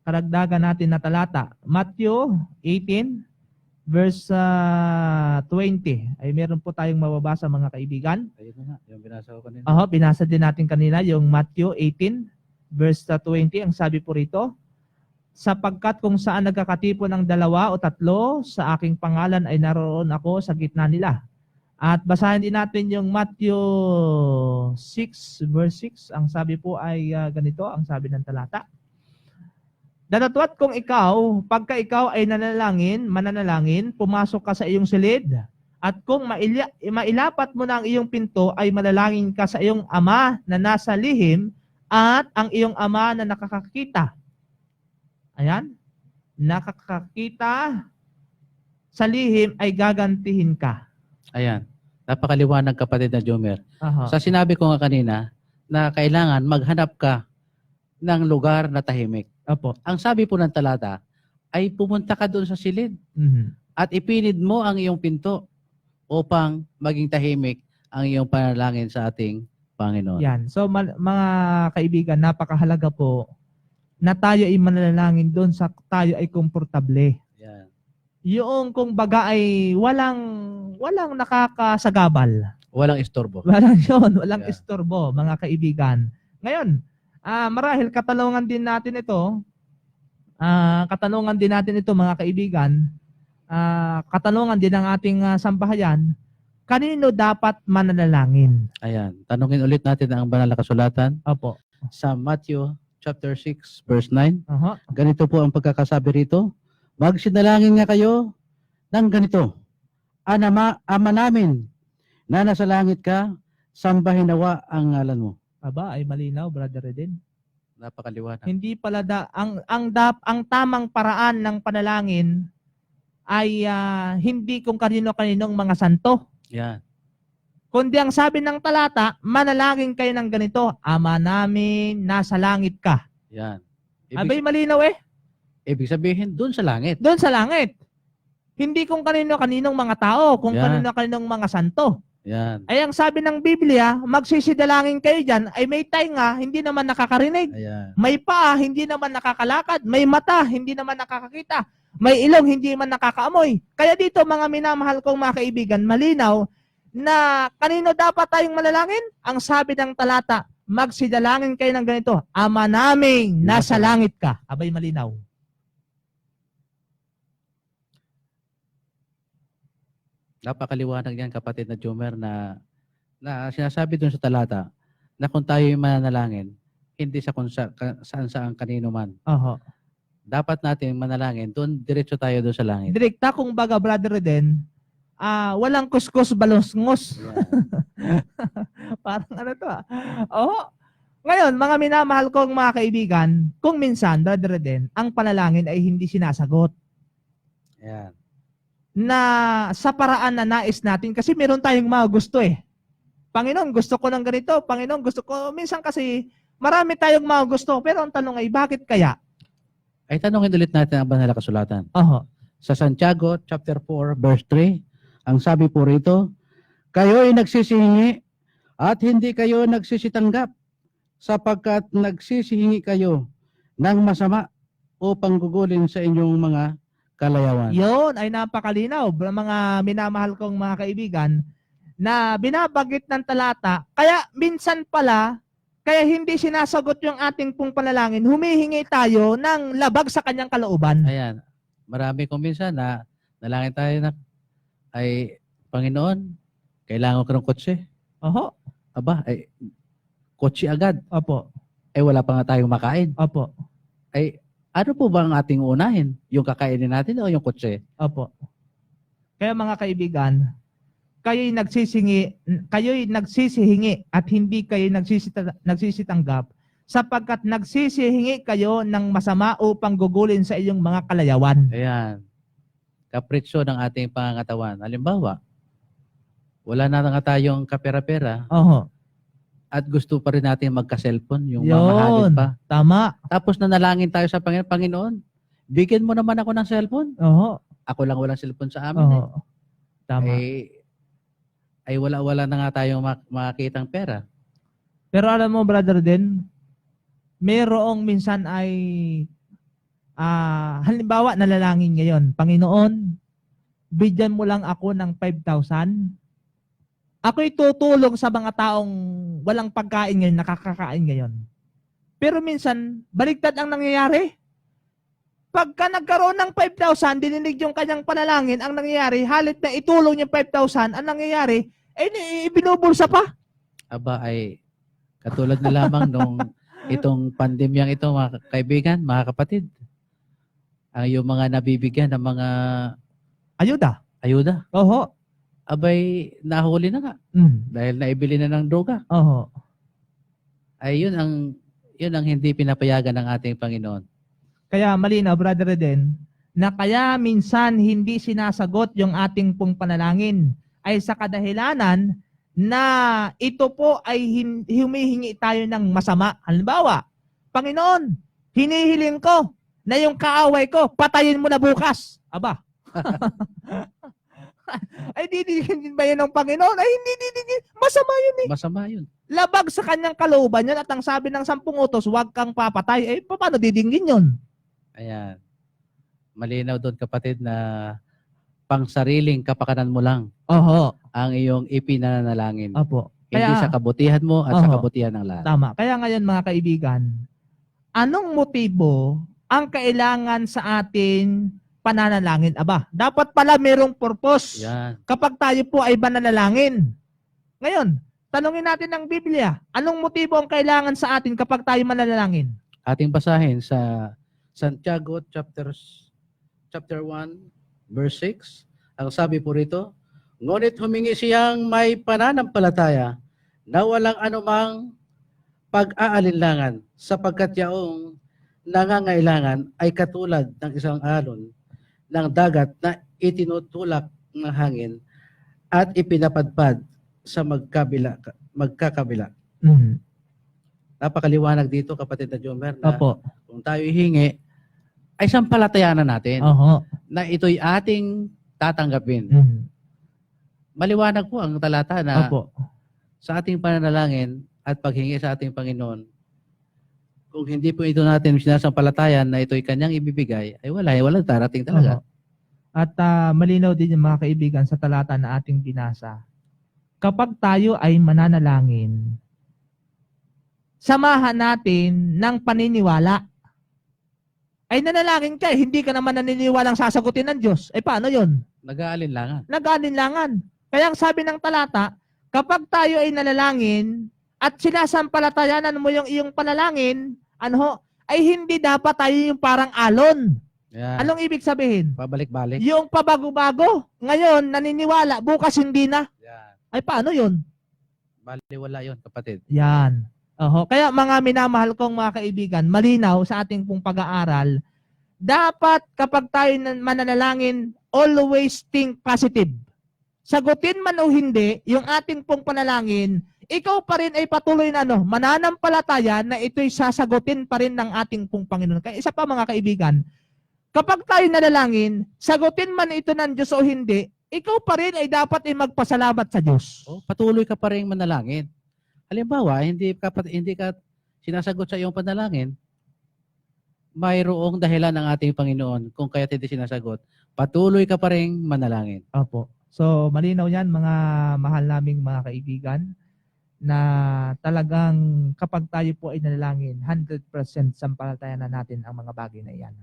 Karagdagan natin na talata. Matthew 18 verse 20. Ay meron po tayong mababasa mga kaibigan. Ayun na nga, yung binasa ko kanina. Aho, binasa din natin kanina yung Matthew 18 verse 20. Ang sabi po rito, sapagkat kung saan nagkakatipon ng 2 o 3 sa aking pangalan ay naroon ako sa gitna nila. At basahin din natin yung Matthew 6 verse 6. Ang sabi po ay ganito, ang sabi ng talata. Dadatwat kung ikaw, pagka ikaw ay mananalangin, pumasok ka sa iyong silid. At kung mailapat mo na ang iyong pinto, ay manalangin ka sa iyong ama na nasa lihim at ang iyong ama na nakakakita. Ayan. Nakakakita sa lihim ay gagantihin ka. Ayan. Napakaliwanag kapatid na Jomer. Aha. Sa sinabi ko nga kanina na kailangan maghanap ka ng lugar na tahimik. Opo. Ang sabi po ng talata ay pumunta ka doon sa silid Mhm. at ipinid mo ang iyong pinto upang maging tahimik ang iyong panalangin sa ating Panginoon. Yan. So mga kaibigan, napakahalaga po na tayo ay manalangin doon sa tayo ay komportable. Yan. Yung kung baga ay walang nakakasagabal. Walang istorbo. Walang Yeah. istorbo, mga kaibigan. Ngayon, marahil katanungan din natin ito, mga kaibigan, katanungan din ng ating sambahayan, kanino dapat mananalangin? Ayan. Tanungin ulit natin ang banal na kasulatan Opo. sa Matthew chapter 6 verse 9. Aha. Ganito po ang pagkakasabi rito. Magsinalangin nga kayo ng ganito. Ama namin na nasa langit ka, sambahin nawa ang ngalan mo. Aba, ay malinaw, Brother Eden. Napakaliwanag. Hindi pala ang tamang paraan ng panalangin ay hindi kung kanino-kaninong mga santo. Yan. Kundi ang sabi ng talata, manalangin kayo ng ganito, Ama namin, nasa langit ka. Yan. Abay, malinaw eh. Ibig sabihin, doon sa langit. Doon sa langit. Hindi kung kanino-kaninong mga tao, kung Yan. kanino-kaninong mga santo. Yan. Ay ang sabi ng Biblia, magsisidalangin kayo dyan, ay may tainga, hindi naman nakakarinig. Ayan. May paa, hindi naman nakakalakad. May mata, hindi naman nakakakita. May ilong, hindi man nakakaamoy. Kaya dito, mga minamahal kong mga kaibigan, malinaw na kanino dapat tayong manalangin? Ang sabi ng talata, magsidalangin kayo ng ganito, Ama naming nasa langit ka. Abay, malinaw. Napakaliwanag yan, kapatid na Jomer, na sinasabi doon sa talata na kung tayo yung mananalangin, hindi sa kung saan kanino man. Oho. Dapat natin manalangin, doon diretso tayo doon sa langit. Direkta kung baga, Brother Eden, walang kuskus balosngos. Yan. Parang ano to Oo. Ngayon, mga minamahal kong mga kaibigan, kung minsan, Brother Eden, ang panalangin ay hindi sinasagot. Yan. Na sa paraan na nais natin, kasi meron tayong mga gusto eh. Panginoon, gusto ko ng ganito. Panginoon, gusto ko. Minsan kasi, marami tayong mga gusto. Pero ang tanong ay, bakit kaya? Ay tanongin ulit natin ang banal na kasulatan. Oho. Sa Santiago chapter 4 verse 3, ang sabi po rito, kayo ay nagsisihingi at hindi kayo nagsisitanggap sapagkat nagsisihingi kayo ng masama upang gugulin sa inyong mga kalayawan. Yun ay napakalinaw, mga minamahal kong mga kaibigan, na binabagit ng talata. Kaya minsan pala, kaya hindi sinasagot yung ating pong panalangin, humihingi tayo ng labag sa kanyang kalooban. Ayan. Marami kong minsan na nalangin tayo na ay, Panginoon, kailangan ko ng kotse. Oho. Aba, ay, kotse agad. Opo. Ay, wala pa nga tayong makain. Opo. Ay, ano po ba ang ating unahin? Yung kakainin natin o yung kotse? Opo. Kaya mga kaibigan, kayo'y nagsisihingi at hindi kayo nagsisitanggap sapagkat nagsisihingi kayo ng masama upang gugulin sa iyong mga kalayawan. Ayan. Kapritsyo ng ating pangangatawan. Halimbawa, wala na nga tayong kapera-pera Oho. at gusto pa rin natin magka-cellphone, yung Yun. mamahalin pa. Tama. Tapos nanalangin tayo sa Panginoon, Panginoon, bigyan mo naman ako ng cellphone. Oho. Ako lang walang cellphone sa amin. Oho. Tama. Ay wala na nga tayong makakitang pera. Pero alam mo, brother din, mayroong minsan ay halimbawa, nalalangin ngayon, Panginoon, bigyan mo lang ako ng 5,000. Ako'y tutulong sa mga taong walang pagkain ngayon, nakakakain ngayon. Pero minsan, baliktad ang nangyayari. Pagka nagkaroon ng 5,000, dininig yung kanyang panalangin, ang nangyayari, halit na itulong yung 5,000, ang nangyayari, ibinubulsa pa. Aba ay katulad na lamang nung itong pandemyang ito, mga kaibigan, mga kapatid. Ang yung mga nabibigyan ng mga ayuda. Oho. Abay, nahuli na nga. Dahil naibili na ng droga. Oho. Ay yun ang hindi pinapayagan ng ating Panginoon. Kaya malinaw, brother Eden, na kaya minsan hindi sinasagot yung ating pong panalangin ay sa kadahilanan na ito po ay humihingi tayo ng masama. Halimbawa, Panginoon, hinihiling ko na yung kaaway ko, patayin mo na bukas. Aba. Ay, didingin ba yun ng Panginoon? Ay, hindi. Masama yun eh. Masama yun. Labag sa kanyang kalooban yun at ang sabi ng 10 utos, huwag kang papatay. Eh, paano didinggin yun? Ayan. Malinaw doon, kapatid, na pangsariling kapakanan mo lang Oho. ang iyong ipinanalangin. Opo. Hindi sa kabutihan mo at sa kabutihan ng lahat. Tama. Kaya ngayon mga kaibigan, anong motibo ang kailangan sa atin pananalangin? Aba, dapat pala merong purpose Yan. kapag tayo po ay mananalangin. Ngayon, tanungin natin ng Biblia, anong motibo ang kailangan sa atin kapag tayo mananalangin? Ating basahin sa Santiago chapter 1 verse 6. Ang sabi po rito, ngunit humingi siyang may pananampalataya na walang anumang pag-aalinlangan sapagkat yaong nangangailangan ay katulad ng isang alon ng dagat na itinutulak ng hangin at ipinapadpad sa magkakabila. Napakaliwanag dito, kapatid na Jomer, na Opo. kung tayo hihingi, ay sampalatayanan natin Oho. na ito'y ating tatanggapin. Maliwanag po ang talata na Opo. sa ating pananalangin at paghingi sa ating Panginoon, kung hindi po ito natin sinasampalatayan na ito'y kanyang ibibigay, ay walang darating talaga. Oho. At malinaw din yung mga kaibigan sa talata na ating binasa. Kapag tayo ay mananalangin, samahan natin ng paniniwala. Ay nanalangin ka, hindi ka naman naniniwalang sasagutin ng Diyos. Eh paano yun? Nag-aalinlangan. Nag-aalinlangan. Kaya ang sabi ng talata, kapag tayo ay nalalangin at sinasampalatayanan mo yung iyong panalangin, ay hindi dapat tayo yung parang alon. Yan. Anong ibig sabihin? Pabalik-balik. Yung pabago-bago. Ngayon, naniniwala. Bukas hindi na. Yan. Ay paano yun? Baliwala yun, kapatid. Yan. Oho. Kaya mga minamahal kong mga kaibigan, malinaw sa ating pong pag-aaral, dapat kapag tayo mananalangin, always think positive. Sagutin man o hindi, yung ating pong panalangin, ikaw pa rin ay patuloy na mananampalataya na ito'y sasagutin pa rin ng ating pong Panginoon. Kaya isa pa mga kaibigan, kapag tayo nanalangin, sagutin man ito ng Diyos o hindi, ikaw pa rin ay dapat ay magpasalamat sa Diyos. Patuloy ka pa rin manalangin. Halimbawa, hindi ka sinasagot sa iyong panalangin, mayroong dahilan ng ating Panginoon kung kaya't hindi sinasagot. Patuloy ka pa rin manalangin. Opo. So, malinaw yan mga mahal naming mga kaibigan na talagang kapag tayo po ay nanalangin, 100% sampalatayan na natin ang mga bagay na iyan.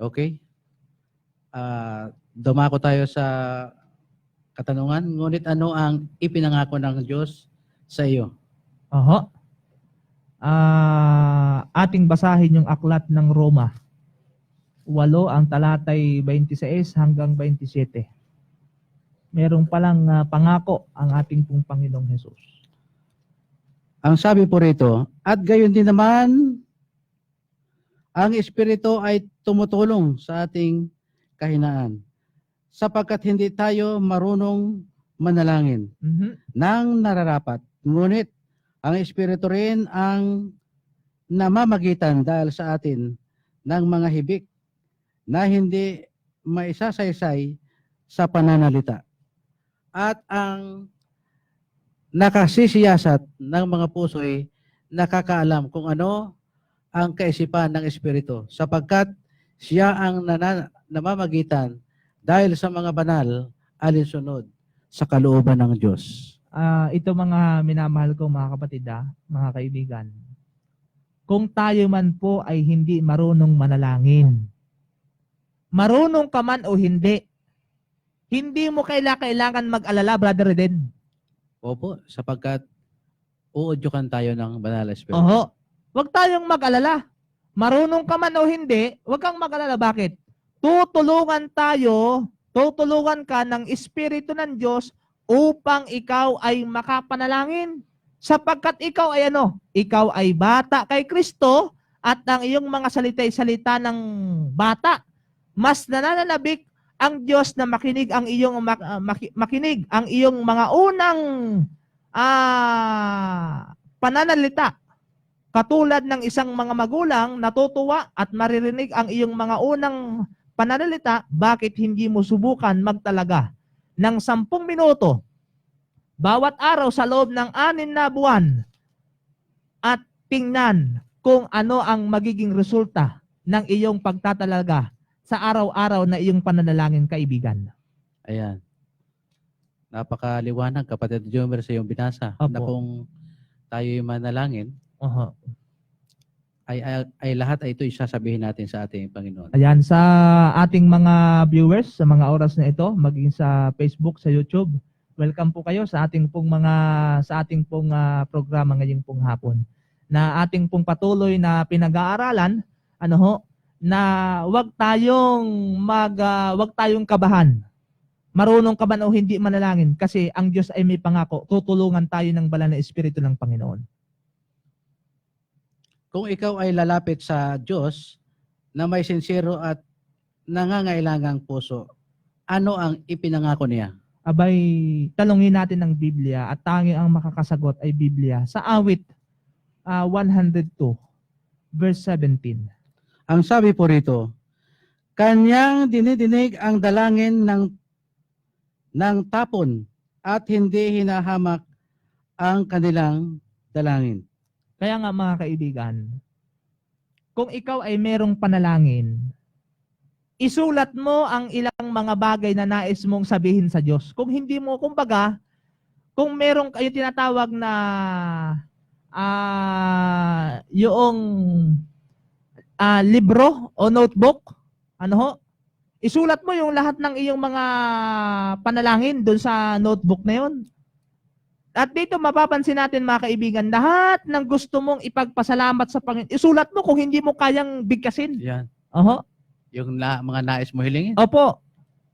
Okay? Dumako tayo sa katanungan. Ngunit ano ang ipinangako ng Diyos sa iyo? Oho. Ating basahin yung aklat ng Roma. 8 ang talatay 26 hanggang 27. Merong palang pangako ang ating pong Panginoong Hesus. Ang sabi po rito, at gayon din naman, ang Espiritu ay tumutulong sa ating kahinaan, sapagkat hindi tayo marunong manalangin ng nararapat. Ngunit ang Espiritu rin ang namamagitan dahil sa atin ng mga hibik na hindi maisasaysay sa pananalita. At ang nakasisiyasat ng mga puso ay nakakaalam kung ano ang kaisipan ng Espiritu, sapagkat siya ang namamagitan dahil sa mga banal alinsunod sa kalooban ng Diyos. Ito mga minamahal ko mga kapatid, mga kaibigan. Kung tayo man po ay hindi marunong manalangin, marunong ka man o hindi mo kailangan mag-alala, Brother Eden. Opo, sapagkat uudyukan tayo ng banal na Espiritu. Oho. Huwag tayong mag-alala. Marunong ka man o hindi, huwag kang mag-alala. Bakit? Tutulungan ka ng Espiritu ng Diyos upang ikaw ay makapanalangin. Sapagkat ikaw ay ano? Ikaw ay bata kay Kristo at ang iyong mga salita ng bata. Mas nananabik ang Diyos na makinig ang iyong mga unang pananalita. Katulad ng isang mga magulang natutuwa at maririnig ang iyong mga unang pananalita, bakit hindi mo subukan magtalaga ng 10 minuto bawat araw sa loob ng 6 na buwan at tingnan kung ano ang magiging resulta ng iyong pagtatalaga sa araw-araw na iyong pananalangin, kaibigan. Ayan. Napakaliwanag, kapatid Jomer, sa iyong binasa. Opo. Na kung tayo'y manalangin, Oho. ay lahat ay ito isasabihin natin sa ating Panginoon. Ayan, sa ating mga viewers, sa mga oras na ito, maging sa Facebook, sa YouTube, welcome po kayo sa ating pong programa ngayong pong hapon. Na ating pong patuloy na pinag-aaralan, na wag tayong kabahan. Marunong ka man o hindi manalangin kasi ang Diyos ay may pangako, tutulungan tayo ng banal na Espiritu ng Panginoon. Kung ikaw ay lalapit sa Diyos na may sincero at nangangailangang puso, ano ang ipinangako niya? Abay, talungin natin ang Biblia at tanging ang makakasagot ay Biblia. Sa awit 102, verse 17. Ang sabi po rito, kanyang dinidinig ang dalangin ng tapon at hindi hinahamak ang kanilang dalangin. Kaya nga mga kaibigan, kung ikaw ay merong panalangin, isulat mo ang ilang mga bagay na nais mong sabihin sa Diyos. Kung hindi mo, kumbaga, kung merong kayo tinatawag na yung libro o notebook, isulat mo yung lahat ng iyong mga panalangin doon sa notebook na yun. At dito mapapansin natin mga kaibigan, lahat ng gusto mong ipagpasalamat sa Panginoon, isulat mo kung hindi mo kayang bigkasin. Yan. Oho. Yung mga nais mo hilingin, Opo.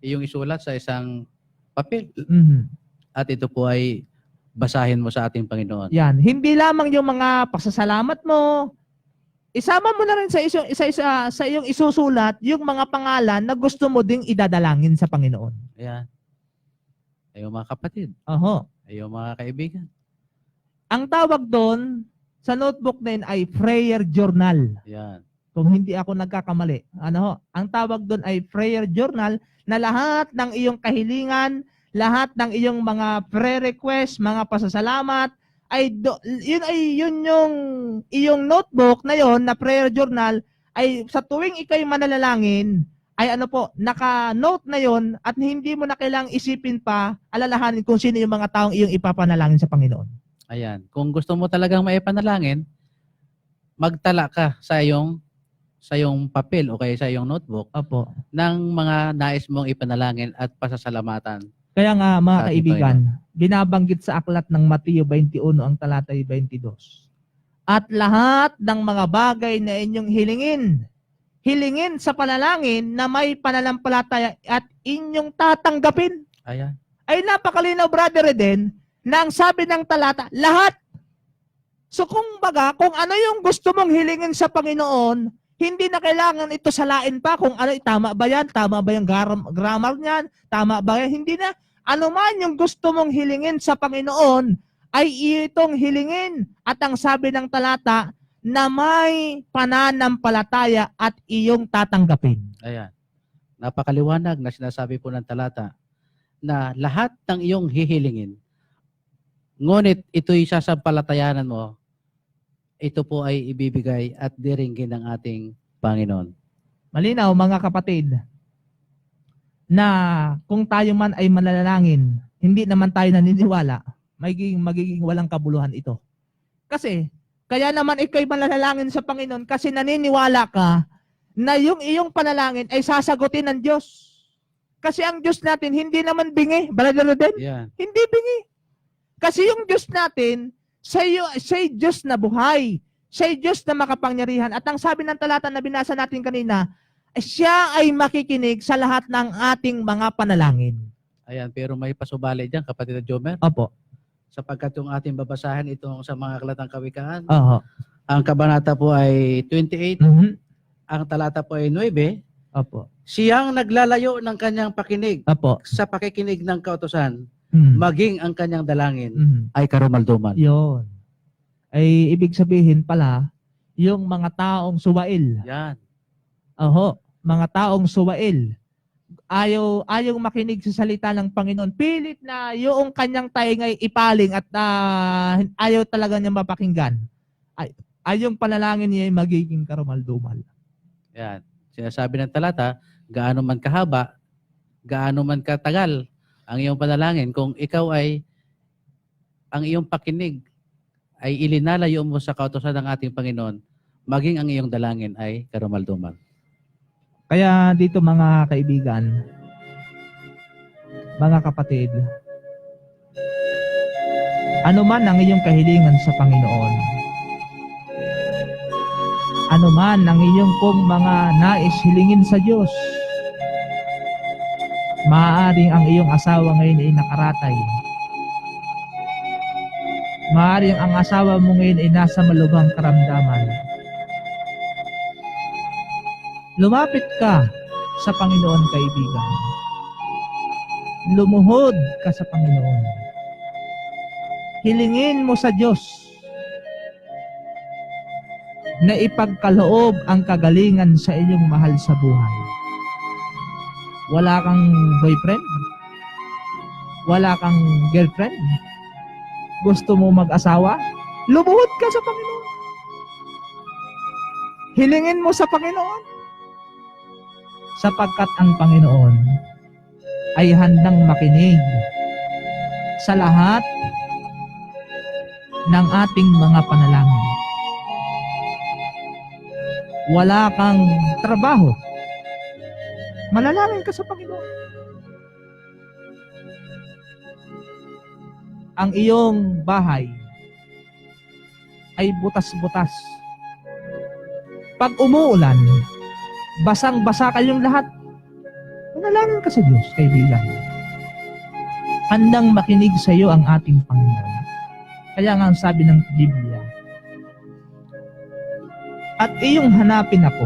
yung isulat sa isang papel. Mhm. At ito po ay basahin mo sa ating Panginoon. Yan. Hindi lamang yung mga pasasalamat mo, isama mo na rin sa iyong isusulat yung mga pangalan na gusto mo ding idadalangin sa Panginoon. Ayan. Ayaw mga kapatid. Oho. Ayaw mga kaibigan. Ang tawag doon sa notebook na yun ay prayer journal. Ayan. Kung hindi ako nagkakamali. Ang tawag doon ay prayer journal na lahat ng iyong kahilingan, lahat ng iyong mga prayer request, mga pasasalamat, yun yung iyong notebook na yon na prayer journal ay sa tuwing ikay manalangin ay ano po, naka-note na yon at hindi mo na kailangang isipin pa, alalahanin kung sino yung mga taong iyong ipapanalangin sa Panginoon. Ayan. Kung gusto mo talagang maipanalangin, magtala ka sa iyong papel o kaya sa iyong notebook Opo. ng mga nais mong ipanalangin at pasasalamatan. Kaya nga mga Sa ating kaibigan, binabanggit sa aklat ng Mateo 21 ang talatay 22. At lahat ng mga bagay na inyong hilingin sa panalangin na may pananampalataya at inyong tatanggapin. Ayan. Ay napakalinaw, Brother Eden, na ang sabi ng talata, lahat. So kung ano yung gusto mong hilingin sa Panginoon, hindi na kailangan ito salain pa kung ano, tama ba yan? Tama ba yung grammar niyan? Tama ba yan? Hindi na. Ano man yung gusto mong hilingin sa Panginoon, ay itong hilingin. At ang sabi ng talata, na may pananampalataya at iyong tatanggapin. Ayan. Napakaliwanag na sinasabi po ng talata na lahat ng iyong hihilingin, ngunit ito'y sasampalatayanan mo, ito po ay ibibigay at diringgin ng ating Panginoon. Malinaw mga kapatid, na kung tayo man ay manalangin, hindi naman tayo naniniwala, magiging walang kabuluhan ito. Kasi, kaya naman ikaw'y manalangin sa Panginoon kasi naniniwala ka na yung iyong panalangin ay sasagutin ng Diyos. Kasi ang Diyos natin, hindi naman bingi. Brother Rodel? Yan. Hindi bingi. Kasi yung Diyos natin, siya'y Diyos na buhay. Siya'y Diyos na makapangyarihan. At ang sabi ng talata na binasa natin kanina, siya ay makikinig sa lahat ng ating mga panalangin. Ayan, pero may pasubali dyan, kapatid Jomer. Opo. Sapagkat yung ating babasahan itong sa mga aklatang kawikaan, Oho. ang kabanata po ay 28, Mhm. ang talata po ay 9, Opo. siyang naglalayo ng kanyang pakinig Opo. sa pakikinig ng kautusan, Mhm. maging ang kanyang dalangin Mhm. ay karumalduman. Yun. Ay ibig sabihin pala, yung mga taong suwail. Yan. Oho. Mga taong suwail. Ayaw makinig sa salita ng Panginoon. Pilit na yung kanyang taingay ipaling at ayaw talaga niya mapakinggan. Ay yung panalangin niya ay magiging karumal-dumal. Yan. Sinasabi ng talata, gaano man kahaba, gaano man katagal ang iyong panalangin, kung ikaw ay ang iyong pakinig ay ilinalayo mo sa kautusan ng ating Panginoon, maging ang iyong dalangin ay karumal-dumal. Kaya dito mga kaibigan, mga kapatid, ano man ang iyong kahilingan sa Panginoon, ano man ang iyong kung mga nais hilingin sa Diyos, maaaring ang iyong asawa ngayon ay nakaratay. Maaaring ang asawa mo ngayon ay nasa malubhang karamdaman. Lumapit ka sa Panginoon, kaibigan. Lumuhod ka sa Panginoon. Hilingin mo sa Diyos na ipagkaloob ang kagalingan sa iyong mahal sa buhay. Wala kang boyfriend? Wala kang girlfriend? Gusto mo mag-asawa? Lumuhod ka sa Panginoon. Hilingin mo sa Panginoon. Sapagkat ang Panginoon ay handang makinig sa lahat ng ating mga panalangin. Wala kang trabaho, manalangin ka sa Panginoon. Ang iyong bahay ay butas-butas. Pag umuulan, basang-basa kayong lahat. Manalangin ka sa Diyos, kaibigan. Handang makinig sa iyo ang ating Panginoon. Kaya nga ang sabi ng Biblia, at iyong hanapin ako,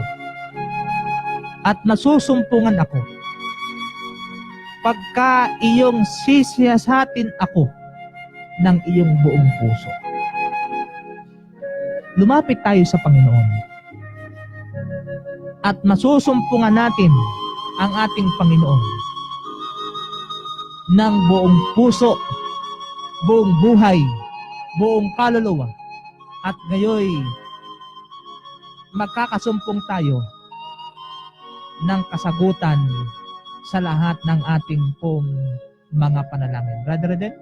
at nasusumpungan ako, pagka iyong sisiyasatin ako ng iyong buong puso. Lumapit tayo sa Panginoon. At masusumpungan natin ang ating Panginoon ng buong puso, buong buhay, buong kaluluwa. At ngayoy, magkakasumpong tayo ng kasagutan sa lahat ng ating pong mga panalangin. Brother Eden?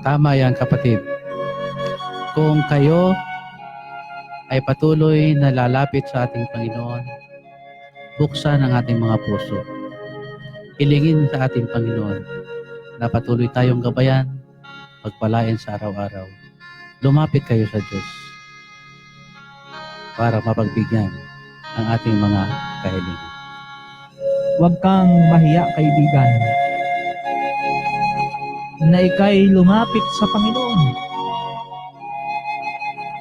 Tama yan, kapatid. Kung kayo ay patuloy na lalapit sa ating Panginoon, buksan ang ating mga puso. Hilingin sa ating Panginoon na patuloy tayong gabayan, pagpalain sa araw-araw. Lumapit kayo sa Diyos para mapagbigyan ang ating mga kahilingan. Huwag kang mahiya, kaibigan, na ika'y lumapit sa Panginoon.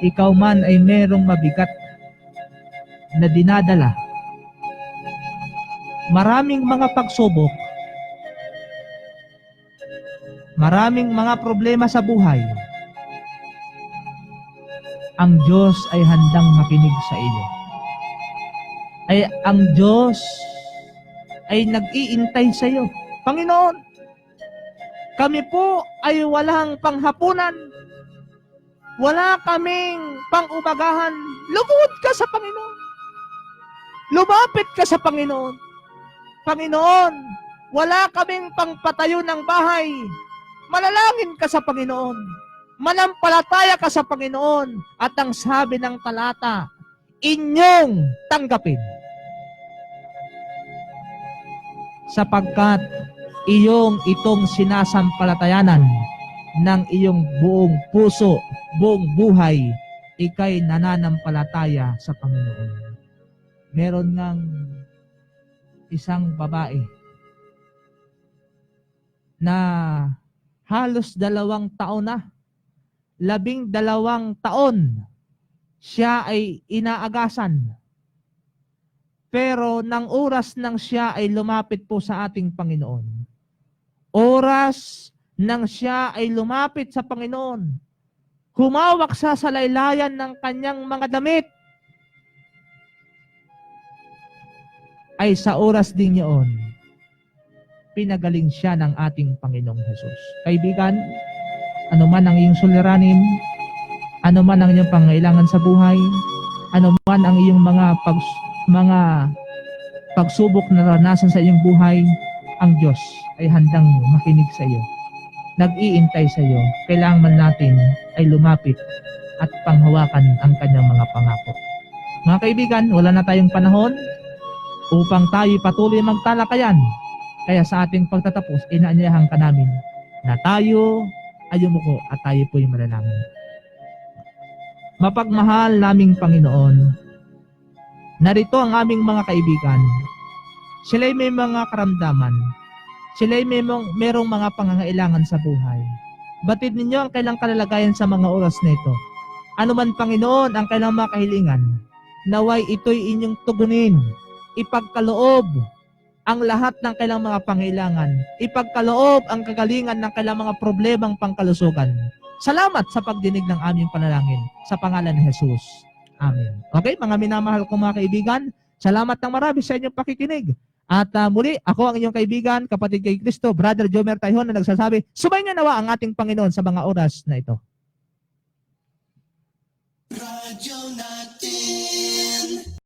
Ikaw man ay merong mabigat na dinadala. Maraming mga pagsubok, maraming mga problema sa buhay. Ang Diyos ay handang makinig sa iyo. Ang Diyos ay nag-iintay sa iyo. Panginoon, kami po ay walang panghapunan. Wala kaming pang-umagahan. Lugod ka sa Panginoon. Lumapit ka sa Panginoon. Panginoon, wala kaming pangpatayo ng bahay. Manalangin ka sa Panginoon. Manampalataya ka sa Panginoon. At ang sabi ng talata, inyong tanggapin. Sapagkat iyong itong sinasampalatayanan ng iyong buong puso, buong buhay, ikay nananampalataya sa Panginoon. Meron ngang isang babae na halos 2 taon na, 12 taon siya ay inaagasan. Pero nang oras nang siya ay lumapit po sa ating Panginoon, oras nang siya ay lumapit sa Panginoon, humawak sa salaylayan ng kanyang mga damit, ay sa oras din yun, pinagaling siya ng ating Panginoong Hesus. Kaibigan, ano man ang iyong suliranin, ano man ang iyong pangailangan sa buhay, ano man ang iyong mga pagsubok na naranasan sa iyong buhay, ang Diyos ay handang makinig sa iyo. Nag-iintay sa iyo. Kailangan man natin ay lumapit at panghawakan ang kanyang mga pangako. Mga kaibigan, wala na tayong panahon upang tayo patuloy magtalakayan. Kaya sa ating pagtatapos, inaanyayahan ka namin na tayo ay yumuko at tayo po'y manalangin. Mapagmahal naming Panginoon, narito ang aming mga kaibigan. Sila'y may mga karamdaman. Sila'y merong mga pangangailangan sa buhay. Batid ninyo ang kailang kalalagayan sa mga oras na ito. Ano man, Panginoon, ang kailang mga kahilingan, naway ito'y inyong tugunin. Ipagkaloob ang lahat ng kailang mga pangailangan. Ipagkaloob ang kagalingan ng kailang mga problemang pangkalusugan. Salamat sa pagdinig ng aming panalangin. Sa pangalan ni Jesus. Amen. Okay, mga minamahal kong mga kaibigan, salamat ng marami sa inyong pakikinig. At muli, ako ang inyong kaibigan, kapatid kay Kristo, Brother Jomer Tayhon, na nagsasabi, subayin niyo nawa ang ating Panginoon sa mga oras na ito. Radyo natin.